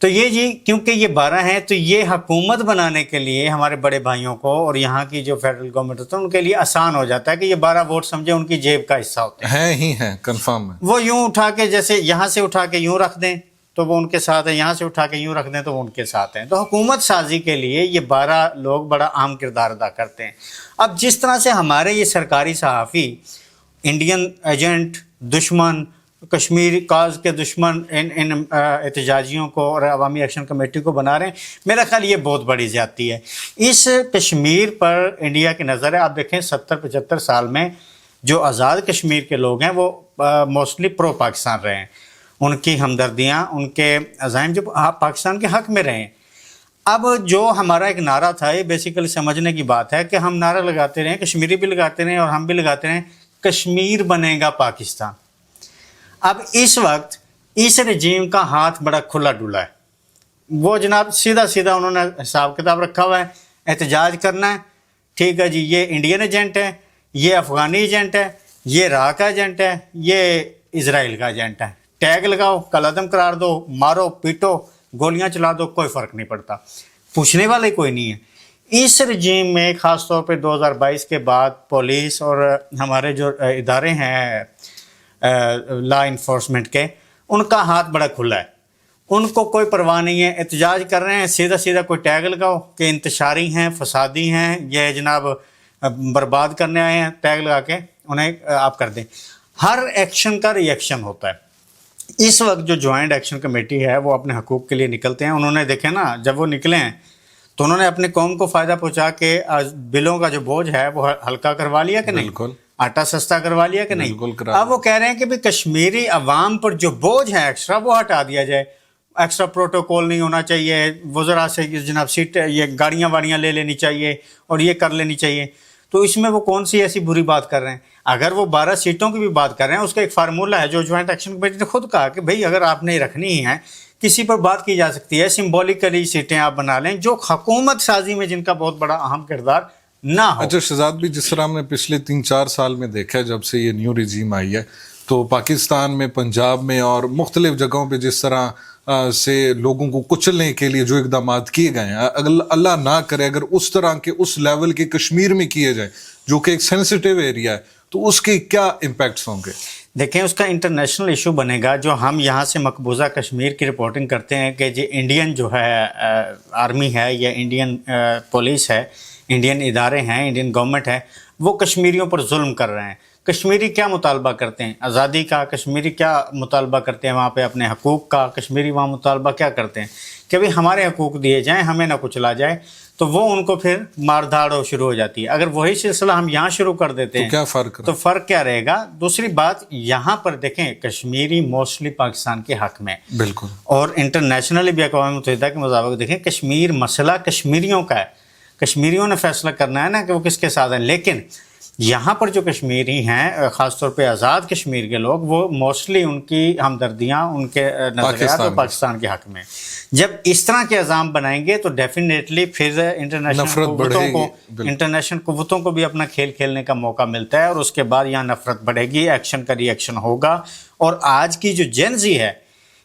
تو یہ جی کیونکہ یہ 12 ہیں تو یہ حکومت بنانے کے لیے ہمارے بڑے بھائیوں کو اور یہاں کی جو فیڈرل گورنمنٹ ہوتا ہے ان کے لیے آسان ہو جاتا ہے کہ یہ 12 ووٹ سمجھے ان کی جیب کا حصہ ہوتے ہیں ہی ہیں کنفرم ہے. وہ یوں اٹھا کے جیسے یہاں سے اٹھا کے یوں رکھ دیں تو وہ ان کے ساتھ ہیں, یہاں سے اٹھا کے یوں رکھ دیں تو وہ ان کے ساتھ ہیں. تو حکومت سازی کے لیے یہ 12 لوگ بڑا اہم کردار ادا کرتے ہیں. اب جس طرح سے ہمارے یہ سرکاری صحافی انڈین ایجنٹ, دشمن, کشمیر کاز کے دشمن ان احتجاجیوں کو اور عوامی ایکشن کمیٹی کو بنا رہے ہیں, میرا خیال یہ بہت بڑی زیادتی ہے. اس کشمیر پر انڈیا کی نظر ہے. آپ دیکھیں 70-75 سال میں جو آزاد کشمیر کے لوگ ہیں وہ موسٹلی پرو پاکستان رہے ہیں. ان کی ہمدردیاں, ان کے عزائم جو پاکستان کے حق میں رہے ہیں. اب جو ہمارا ایک نعرہ تھا, یہ بیسیکلی سمجھنے کی بات ہے کہ ہم نعرہ لگاتے رہیں, کشمیری بھی لگاتے رہیں اور ہم بھی لگاتے رہیں, کشمیر بنے گا پاکستان. اب اس وقت اس رجیم کا ہاتھ بڑا کھلا ڈلا ہے. وہ جناب سیدھا سیدھا انہوں نے حساب کتاب رکھا ہوا ہے, احتجاج کرنا ہے, ٹھیک ہے جی, یہ انڈین ایجنٹ ہے, یہ افغانی ایجنٹ ہے, یہ عراق کا ایجنٹ ہے, یہ اسرائیل کا ایجنٹ ہے. ٹیگ لگاؤ, کالعدم قرار دو, مارو پیٹو, گولیاں چلا دو, کوئی فرق نہیں پڑتا, پوچھنے والے کوئی نہیں ہے. اس رجیم میں خاص طور پہ 2022 کے بعد پولیس اور ہمارے جو ادارے ہیں لا انفورسمنٹ کے, ان کا ہاتھ بڑا کھلا ہے. ان کو کوئی پرواہ نہیں ہے, احتجاج کر رہے ہیں, سیدھا سیدھا کوئی ٹیگ لگاؤ کہ انتشاری ہیں, فسادی ہیں, یہ جناب برباد کرنے آئے ہیں, ٹیگ لگا کے انہیں آپ کر دیں. ہر ایکشن کا ری ایکشن ہوتا ہے. اس وقت جو جوائنٹ ایکشن کمیٹی ہے وہ اپنے حقوق کے لیے نکلتے ہیں. انہوں نے دیکھیں نا, جب وہ نکلے ہیں تو انہوں نے اپنے قوم کو فائدہ پہنچا کے بلوں کا جو بوجھ ہے وہ ہلکا کروا لیا کہ نہیں, بالکل, آٹا سستا کروا لیا کہ نہیں. بالکل. اب وہ کہہ رہے ہیں کہ بھی کشمیری عوام پر جو بوجھ ہے ایکسٹرا وہ ہٹا دیا جائے, ایکسٹرا پروٹوکول نہیں ہونا چاہیے, وزراء سے جناب سیٹ یہ گاڑیاں واڑیاں لے لینی چاہیے اور یہ کر لینی چاہیے. تو اس میں وہ کون سی ایسی بری بات کر رہے ہیں؟ اگر وہ 12 سیٹوں کی بھی بات کر رہے ہیں, اس کا ایک فارمولہ ہے جو جوائنٹ ایکشن کمیٹی نے خود کہا کہ بھئی اگر آپ نے رکھنی ہی ہیں, کسی پر بات کی جا سکتی ہے, سمبولکلی سیٹیں آپ بنا لیں جو حکومت سازی میں جن کا بہت بڑا اہم کردار نہ ہو. اچھا شہزاد بھی, جس طرح ہم نے پچھلے 3-4 سال میں دیکھا ہے جب سے یہ نیو رجیم آئی ہے, تو پاکستان میں, پنجاب میں اور مختلف جگہوں پہ جس طرح سے لوگوں کو کچلنے کے لیے جو اقدامات کیے گئے ہیں, اللہ نہ کرے اگر اس طرح کے اس لیول کے کشمیر میں کیے جائیں جو کہ ایک سینسٹیو ایریا ہے, تو اس کے کیا امپیکٹس ہوں گے؟ دیکھیں اس کا انٹرنیشنل ایشو بنے گا. جو ہم یہاں سے مقبوضہ کشمیر کی رپورٹنگ کرتے ہیں کہ جی انڈین جو ہے آرمی ہے یا انڈین پولیس ہے, انڈین ادارے ہیں, انڈین گورنمنٹ ہے, وہ کشمیریوں پر ظلم کر رہے ہیں. کشمیری کیا مطالبہ کرتے ہیں؟ آزادی کا. کشمیری کیا مطالبہ کرتے ہیں وہاں پہ؟ اپنے حقوق کا. کشمیری وہاں مطالبہ کیا کرتے ہیں کہ بھئی ہمارے حقوق دیے جائیں, ہمیں نہ کچلا جائے. تو وہ ان کو پھر مار دھاڑ شروع ہو جاتی ہے. اگر وہی سلسلہ ہم یہاں شروع کر دیتے ہیں کیا فرق تو فرق کیا رہے گا؟ دوسری بات, یہاں پر دیکھیں کشمیری موسٹلی پاکستان کے حق میں, بالکل, اور انٹرنیشنلی بھی اقوام متحدہ کے مطابق دیکھیں کشمیر مسئلہ کشمیریوں کا ہے. کشمیریوں نے فیصلہ کرنا ہے نا کہ وہ کس کے ساتھ ہیں. لیکن یہاں پر جو کشمیری ہیں, خاص طور پہ آزاد کشمیر کے لوگ, وہ موسٹلی ان کی ہمدردیاں, ان کے نظریات اور پاکستان کے حق میں. جب اس طرح کے عزام بنائیں گے تو ڈیفینیٹلی پھر انٹرنیشنل قوتوں کو بھی اپنا کھیل کھیلنے کا موقع ملتا ہے, اور اس کے بعد یہاں نفرت بڑھے گی, ایکشن کا ری ایکشن ہوگا. اور آج کی جو جین زی ہے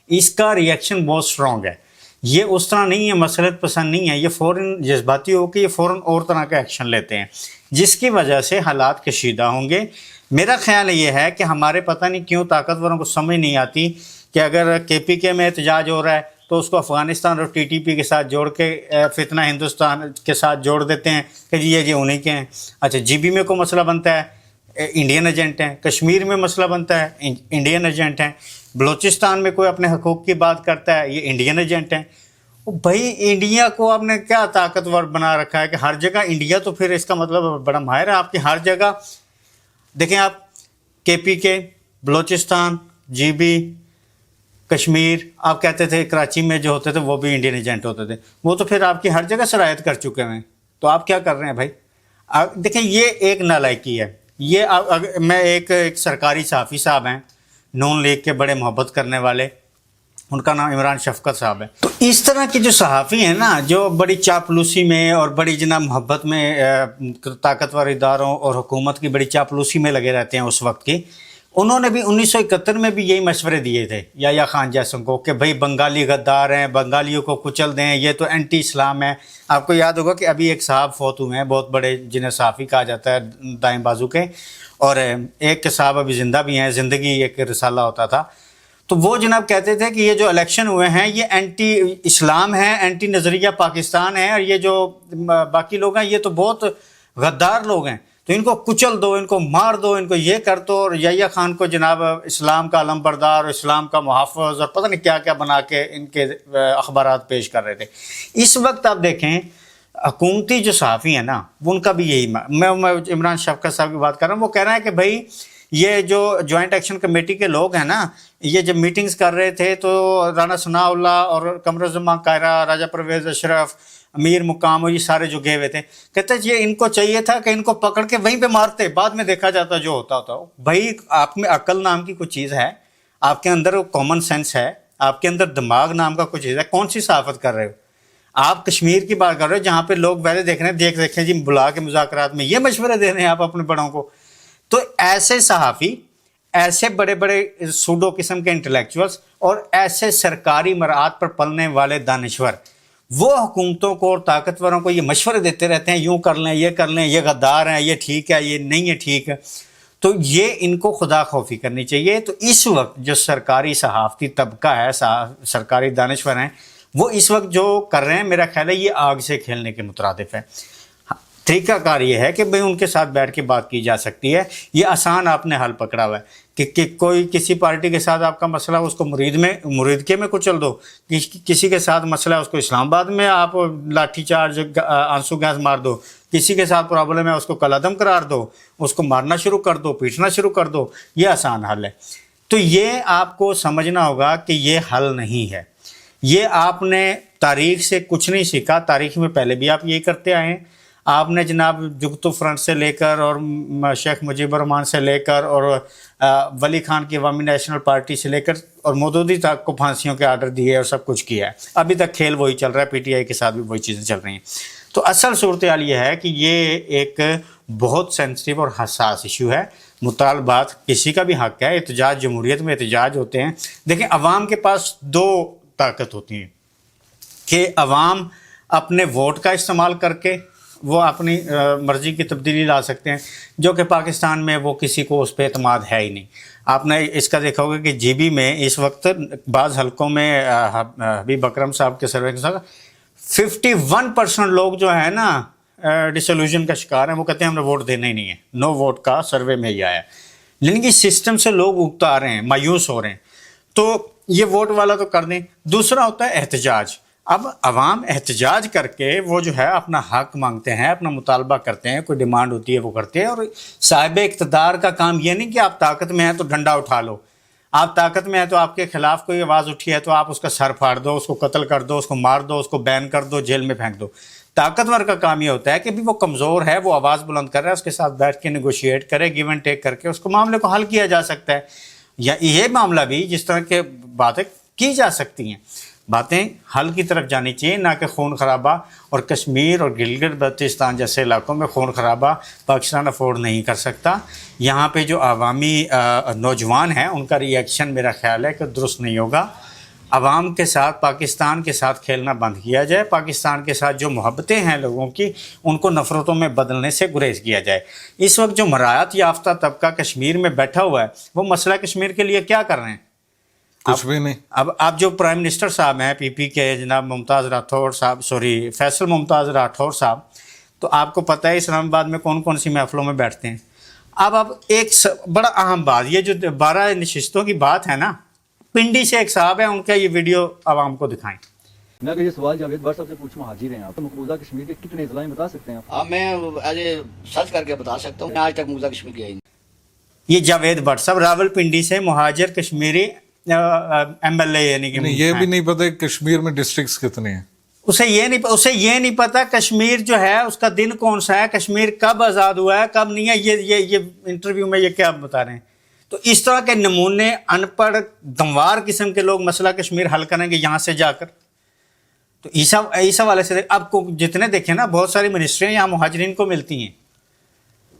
اس کا ری ایکشن بہت اسٹرانگ ہے. یہ اس طرح نہیں ہے, مسلط پسند نہیں ہے, یہ فوراً جذباتی ہو کے یہ فوراً اور طرح کا ایکشن لیتے ہیں, جس کی وجہ سے حالات کشیدہ ہوں گے. میرا خیال یہ ہے کہ ہمارے پتہ نہیں کیوں طاقتوروں کو سمجھ نہیں آتی کہ اگر کے پی کے میں احتجاج ہو رہا ہے تو اس کو افغانستان اور ٹی ٹی پی کے ساتھ جوڑ کے فتنہ ہندوستان کے ساتھ جوڑ دیتے ہیں کہ جی یہ انہیں کے ہیں. اچھا جی بی میں کوئی مسئلہ بنتا ہے, انڈین ایجنٹ ہیں. کشمیر میں مسئلہ بنتا ہے, انڈین ایجنٹ ہیں. بلوچستان میں کوئی اپنے حقوق کی بات کرتا ہے, یہ انڈین ایجنٹ ہیں. بھائی انڈیا کو آپ نے کیا طاقتور بنا رکھا ہے کہ ہر جگہ انڈیا, تو پھر اس کا مطلب بڑا ماہر ہے آپ کی ہر جگہ. دیکھیں آپ کے پی کے, بلوچستان, جی بی, کشمیر, آپ کہتے تھے کراچی میں جو ہوتے تھے وہ بھی انڈین ایجنٹ ہوتے تھے, وہ تو پھر آپ کی ہر جگہ سرایت کر چکے ہیں. تو آپ کیا کر رہے ہیں بھائی؟ دیکھیں یہ ایک نالائکی ہے. یہ میں ایک سرکاری صحافی صاحب ہیں, نون لیگ کے بڑے محبت کرنے والے, ان کا نام عمران شفقت صاحب ہے. تو اس طرح کے جو صحافی ہیں نا, جو بڑی چاپلوسی میں اور بڑی جناب محبت میں طاقتور اداروں اور حکومت کی بڑی چاپلوسی میں لگے رہتے ہیں اس وقت کی, انہوں نے بھی 1971 میں بھی یہی مشورے دیے تھے یا خان جیسوں کو کہ بھئی بنگالی غدار ہیں، بنگالیوں کو کچل دیں، یہ تو اینٹی اسلام ہے۔ آپ کو یاد ہوگا کہ ابھی ایک صاحب فوت ہوئے ہیں بہت بڑے، جنہیں صحافی کہا جاتا ہے دائیں بازو کے، اور ایک کے صاحب ابھی زندہ بھی ہیں، زندگی ایک رسالہ ہوتا تھا۔ تو وہ جناب کہتے تھے کہ یہ جو الیکشن ہوئے ہیں یہ اینٹی اسلام ہے، اینٹی نظریہ پاکستان ہے، اور یہ جو باقی لوگ ہیں یہ تو بہت غدار لوگ ہیں، تو ان کو کچل دو، ان کو مار دو، ان کو یہ کر دو۔ اور یحییٰ خان کو جناب اسلام کا علم بردار اور اسلام کا محافظ اور پتہ نہیں کیا کیا بنا کے ان کے اخبارات پیش کر رہے تھے۔ اس وقت آپ دیکھیں حکومتی جو صحافی ہیں نا، وہ ان کا بھی یہی، میں عمران شفقت صاحب کی بات کر رہا ہوں، وہ کہہ رہے ہیں کہ بھائی یہ جو جوائنٹ ایکشن کمیٹی کے لوگ ہیں نا، یہ جب میٹنگز کر رہے تھے تو رانا ثناء اللہ اور قمر الزمان قاہرہ، راجہ پرویز اشرف، امیر مقام اور یہ سارے جو گئے ہوئے تھے، کہتے ہیں یہ ان کو چاہیے تھا کہ ان کو پکڑ کے وہیں پہ مارتے، بعد میں دیکھا جاتا جو ہوتا ہوتا۔ بھائی آپ میں عقل نام کی کوئی چیز ہے، آپ کے اندر کامن سینس ہے، آپ کے اندر دماغ نام کا کوئی چیز ہے، کون سی صحافت کر رہے ہو آپ؟ کشمیر کی بات کر رہے ہو جہاں پہ لوگ پہلے دیکھ رہے ہیں، دیکھیں جی بلا کے مذاکرات میں یہ مشورے دے رہے ہیں آپ اپنے بڑوں کو۔ تو ایسے صحافی، ایسے بڑے بڑے سوڈو قسم کے انٹلیکچوئلس اور ایسے سرکاری مراعات پر پلنے والے دانشور، وہ حکومتوں کو اور طاقتوروں کو یہ مشورے دیتے رہتے ہیں، یوں کر لیں، یہ غدار ہیں، یہ ٹھیک ہے، یہ نہیں ہے ٹھیک ہے۔ تو یہ ان کو خدا خوفی کرنی چاہیے۔ تو اس وقت جو سرکاری صحافتی طبقہ ہے، سرکاری دانشور ہیں، وہ اس وقت جو کر رہے ہیں میرا خیال ہے یہ آگ سے کھیلنے کے مترادف ہے۔ طریقہ کار یہ ہے کہ بھئی ان کے ساتھ بیٹھ کے بات کی جا سکتی ہے۔ یہ آسان آپ نے حل پکڑا ہوا ہے کہ کوئی کسی پارٹی کے ساتھ آپ کا مسئلہ اس کو مریدکے میں کچل دو، کسی کے ساتھ مسئلہ ہے اس کو اسلام آباد میں آپ لاٹھی چارج آنسو گیس مار دو، کسی کے ساتھ پرابلم ہے اس کو کالعدم قرار دو، اس کو مارنا شروع کر دو، پیٹنا شروع کر دو، یہ آسان حل ہے۔ تو یہ آپ کو سمجھنا ہوگا کہ یہ حل نہیں ہے۔ یہ آپ نے تاریخ سے کچھ نہیں سیکھا، تاریخ میں پہلے بھی آپ یہی کرتے آئے ہیں۔ آپ نے جناب جگتو فرنٹ سے لے کر اور شیخ مجیب الرحمان سے لے کر اور ولی خان کی عوامی نیشنل پارٹی سے لے کر اور مودودی تک کو پھانسیوں کے آرڈر دیے اور سب کچھ کیا ہے، ابھی تک کھیل وہی چل رہا ہے، پی ٹی آئی کے ساتھ بھی وہی چیزیں چل رہی ہیں۔ تو اصل صورتحال یہ ہے کہ یہ ایک بہت سینسٹیو اور حساس ایشو ہے۔ مطالبات کسی کا بھی حق ہے، احتجاج، جمہوریت میں احتجاج ہوتے ہیں۔ دیکھیں عوام کے پاس دو طاقت ہوتی ہیں کہ عوام اپنے ووٹ کا استعمال کر کے وہ اپنی مرضی کی تبدیلی لا سکتے ہیں، جو کہ پاکستان میں وہ کسی کو اس پہ اعتماد ہے ہی نہیں۔ آپ نے اس کا دیکھا ہوگا کہ جی بی میں اس وقت بعض حلقوں میں حبیب اکرم صاحب کے سروے کے ساتھ 51% لوگ جو ہیں نا ڈسلوژن کا شکار ہیں، وہ کہتے ہیں ہم نے ووٹ دینا ہی نہیں ہے، نو ووٹ کا سروے میں ہی آیا ہے۔ لیکن کہ سسٹم سے لوگ اگتا آ رہے ہیں، مایوس ہو رہے ہیں، تو یہ ووٹ والا تو کر دیں۔ دوسرا ہوتا ہے احتجاج۔ اب عوام احتجاج کر کے وہ جو ہے اپنا حق مانگتے ہیں، اپنا مطالبہ کرتے ہیں، کوئی ڈیمانڈ ہوتی ہے وہ کرتے ہیں۔ اور صاحب اقتدار کا کام یہ نہیں کہ آپ طاقت میں ہیں تو ڈنڈا اٹھا لو، آپ طاقت میں ہیں تو آپ کے خلاف کوئی آواز اٹھی ہے تو آپ اس کا سر پھاڑ دو، اس کو قتل کر دو، اس کو مار دو، اس کو بین کر دو، جیل میں پھینک دو۔ طاقتور کا کام یہ ہوتا ہے کہ بھی وہ کمزور ہے، وہ آواز بلند کر رہا ہے، اس کے ساتھ بیٹھ کے نیگوشیٹ کرے، گیو اینڈ ٹیک کر کے اس کو معاملے کو حل کیا جا سکتا ہے۔ یا یہ معاملہ بھی جس طرح کے باتیں کی جا سکتی ہیں، باتیں حل کی طرف جانی چاہیے، نہ کہ خون خرابہ۔ اور کشمیر اور گلگت بلتستان جیسے علاقوں میں خون خرابہ پاکستان افورڈ نہیں کر سکتا۔ یہاں پہ جو عوامی نوجوان ہیں ان کا ری ایکشن میرا خیال ہے کہ درست نہیں ہوگا۔ عوام کے ساتھ، پاکستان کے ساتھ کھیلنا بند کیا جائے، پاکستان کے ساتھ جو محبتیں ہیں لوگوں کی ان کو نفرتوں میں بدلنے سے گریز کیا جائے۔ اس وقت جو مراعات یافتہ طبقہ کشمیر میں بیٹھا ہوا ہے وہ مسئلہ کشمیر کے لیے کیا کر رہے ہیں؟ کچھ بھی نہیں۔ اب آپ جو پرائم منسٹر صاحب ہیں پی پی کے جناب ممتاز راٹھور صاحب، فیصل ممتاز راٹھور صاحب، تو آپ کو پتہ ہے اسلام آباد میں کون کون سی محفلوں میں بیٹھتے ہیں۔ اب ایک بڑا اہم بات، یہ جو 12 نشستوں کی بات ہے نا، پنڈی سے ایک صاحب ہیں، ان کا یہ ویڈیو عوام کو دکھائیں۔ میں اگر یہ سوال جاوید بٹ صاحب سے پوچھوں، حاضر ہیں آپ، تو مقبوضہ کشمیر کے کتنے اضلاع بتا سکتے ہیں آپ؟ میں سرچ کر کے بتا سکتا ہوں، میں آج تک مقبوضہ کشمیر گیا ہی نہیں۔ یہ جاوید بٹ صاحب راول پنڈی سے مہاجر کشمیری ایم ایل اے، یعنی کہ یہ بھی نہیں پتہ کشمیر میں ڈسٹرکٹس کتنے ہیں، اسے یہ نہیں پتا کشمیر جو ہے اس کا دن کون سا ہے، کشمیر کب آزاد ہوا ہے کب نہیں ہے۔ یہ انٹرویو میں یہ کیا بتا رہے ہیں؟ تو اس طرح کے نمونے ان پڑھ دموار قسم کے لوگ مسئلہ کشمیر حل کریں گے یہاں سے جا کر۔ تو اس حوالے سے اب کو جتنے دیکھیں نا، بہت ساری منسٹریاں یہاں مہاجرین کو ملتی ہیں،